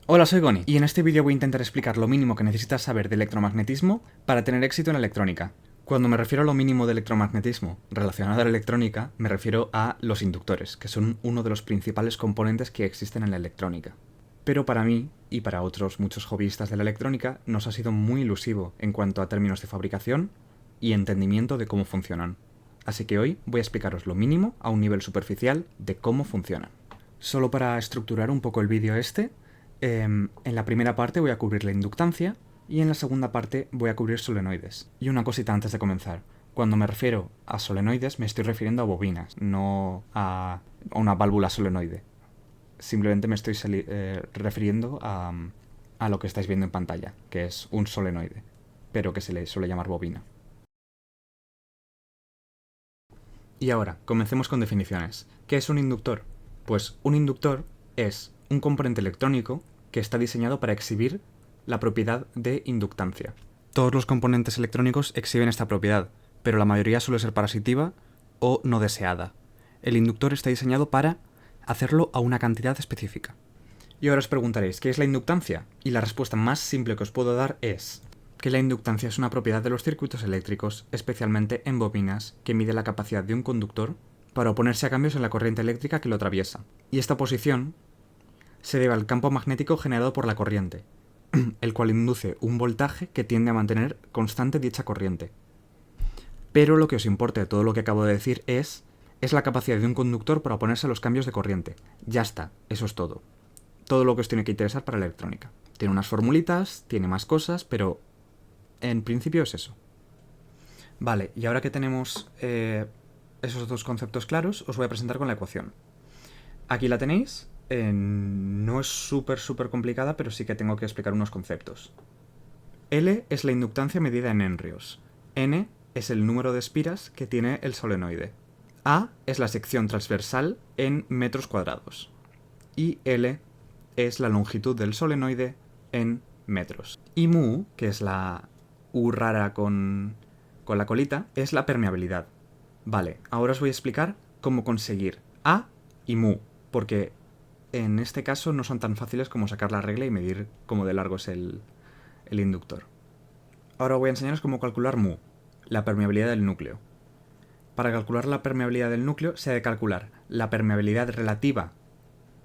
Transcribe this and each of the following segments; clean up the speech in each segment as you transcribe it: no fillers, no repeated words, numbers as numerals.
Hola, soy Goni, y en este vídeo voy a intentar explicar lo mínimo que necesitas saber de electromagnetismo para tener éxito en la electrónica. Cuando me refiero a lo mínimo de electromagnetismo relacionado a la electrónica, me refiero a los inductores, que son uno de los principales componentes que existen en la electrónica. Pero para mí, y para otros muchos hobbyistas de la electrónica, nos ha sido muy ilusivo en cuanto a términos de fabricación y entendimiento de cómo funcionan. Así que hoy voy a explicaros lo mínimo a un nivel superficial de cómo funcionan. Solo para estructurar un poco el vídeo en la primera parte voy a cubrir la inductancia y en la segunda parte voy a cubrir solenoides. Y una cosita antes de comenzar. Cuando me refiero a solenoides me estoy refiriendo a bobinas, no a una válvula solenoide. Simplemente me estoy refiriendo a lo que estáis viendo en pantalla, que es un solenoide, pero que se le suele llamar bobina. Y ahora, comencemos con definiciones. ¿Qué es un inductor? Pues un inductor es un componente electrónico que está diseñado para exhibir la propiedad de inductancia. Todos los componentes electrónicos exhiben esta propiedad, pero la mayoría suele ser parasitiva o no deseada. El inductor está diseñado para hacerlo a una cantidad específica. Y ahora os preguntaréis, ¿qué es la inductancia? Y la respuesta más simple que os puedo dar es que la inductancia es una propiedad de los circuitos eléctricos, especialmente en bobinas, que mide la capacidad de un conductor para oponerse a cambios en la corriente eléctrica que lo atraviesa. Y esta oposición se debe al campo magnético generado por la corriente, el cual induce un voltaje que tiende a mantener constante dicha corriente. Pero lo que os importa de todo lo que acabo de decir es la capacidad de un conductor para oponerse a los cambios de corriente. Ya está, eso es todo. Todo lo que os tiene que interesar para la electrónica. Tiene unas formulitas, tiene más cosas, pero en principio es eso. Vale, y ahora que tenemos esos dos conceptos claros, os voy a presentar con la ecuación. Aquí la tenéis. No es súper complicada, pero sí que tengo que explicar unos conceptos. L es la inductancia medida en henrios. N es el número de espiras que tiene el solenoide. A es la sección transversal en metros cuadrados. Y L es la longitud del solenoide en metros. Y mu, que es la U rara con la colita, es la permeabilidad. Vale, ahora os voy a explicar cómo conseguir A y mu, porque en este caso no son tan fáciles como sacar la regla y medir cómo de largo es el inductor. Ahora voy a enseñaros cómo calcular mu, la permeabilidad del núcleo. Para calcular la permeabilidad del núcleo se ha de calcular la permeabilidad relativa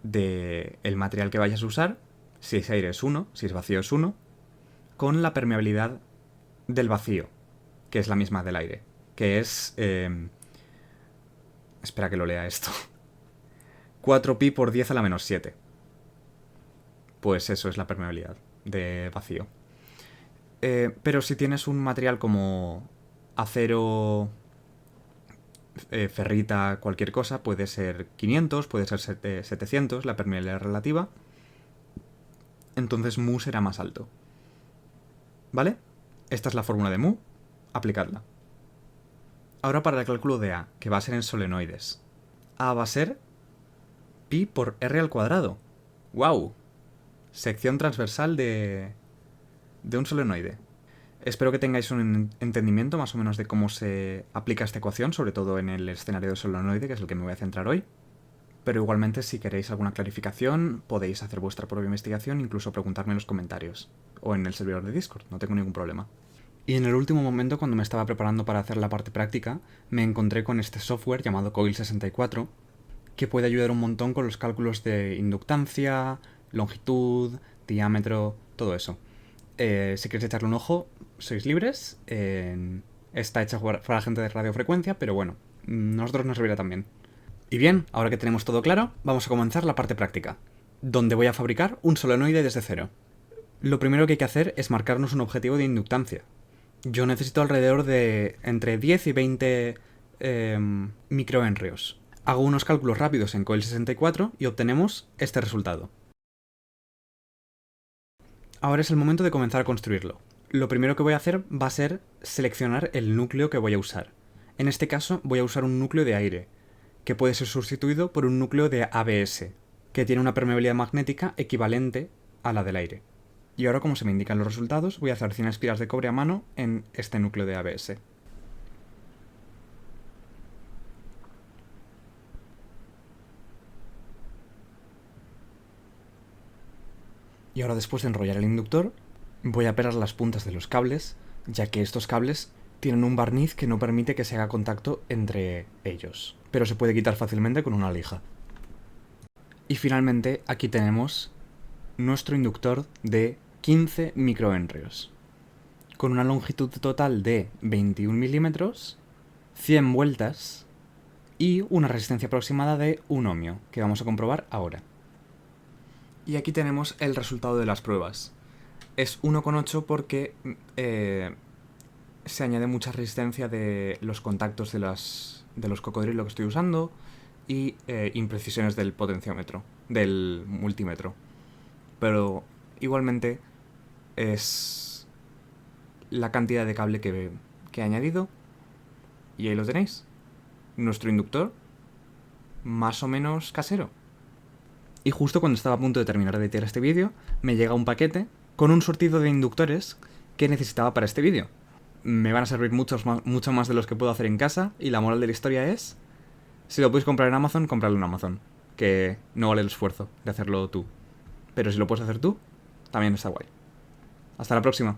del material que vayas a usar, si es aire es 1, si es vacío es 1, con la permeabilidad del vacío, que es la misma del aire, que es... espera que lo lea esto. 4pi por 10 a la menos 7. Pues eso es la permeabilidad de vacío. Pero si tienes un material como acero, ferrita, cualquier cosa, puede ser 500, puede ser 700, la permeabilidad relativa. Entonces mu será más alto. ¿Vale? Esta es la fórmula de mu. Aplicadla. Ahora para el cálculo de A, que va a ser en solenoides. A va a ser pi por r al cuadrado. ¡Wow! Sección transversal de un solenoide. Espero que tengáis un entendimiento más o menos de cómo se aplica esta ecuación, sobre todo en el escenario del solenoide, que es el que me voy a centrar hoy. Pero igualmente, si queréis alguna clarificación, podéis hacer vuestra propia investigación, incluso preguntarme en los comentarios o en el servidor de Discord, no tengo ningún problema. Y en el último momento, cuando me estaba preparando para hacer la parte práctica, me encontré con este software llamado Coil64, que puede ayudar un montón con los cálculos de inductancia, longitud, diámetro, todo eso. Si queréis echarle un ojo, sois libres. Está hecha para la gente de radiofrecuencia, pero bueno, nosotros nos servirá también. Y bien, ahora que tenemos todo claro, vamos a comenzar la parte práctica, donde voy a fabricar un solenoide desde cero. Lo primero que hay que hacer es marcarnos un objetivo de inductancia. Yo necesito alrededor de entre 10 y 20 microhenrios. Hago unos cálculos rápidos en Coil64 y obtenemos este resultado. Ahora es el momento de comenzar a construirlo. Lo primero que voy a hacer va a ser seleccionar el núcleo que voy a usar. En este caso voy a usar un núcleo de aire, que puede ser sustituido por un núcleo de ABS, que tiene una permeabilidad magnética equivalente a la del aire. Y ahora, como se me indican los resultados, voy a hacer 100 espiras de cobre a mano en este núcleo de ABS. Y ahora, después de enrollar el inductor, voy a pelar las puntas de los cables, ya que estos cables tienen un barniz que no permite que se haga contacto entre ellos, pero se puede quitar fácilmente con una lija. Y finalmente aquí tenemos nuestro inductor de 15 microhenrios, con una longitud total de 21 milímetros, 100 vueltas y una resistencia aproximada de 1 ohmio, que vamos a comprobar ahora. Y aquí tenemos el resultado de las pruebas. Es 1,8 porque se añade mucha resistencia de los contactos de los cocodrilos que estoy usando y imprecisiones del potenciómetro, del multímetro. Pero igualmente es la cantidad de cable que he añadido. Y ahí lo tenéis. Nuestro inductor más o menos casero. Y justo cuando estaba a punto de terminar de editar este vídeo, me llega un paquete con un surtido de inductores que necesitaba para este vídeo. Me van a servir mucho más de los que puedo hacer en casa, y la moral de la historia es: si lo podéis comprar en Amazon, compradlo en Amazon, que no vale el esfuerzo de hacerlo tú. Pero si lo puedes hacer tú, también está guay. Hasta la próxima.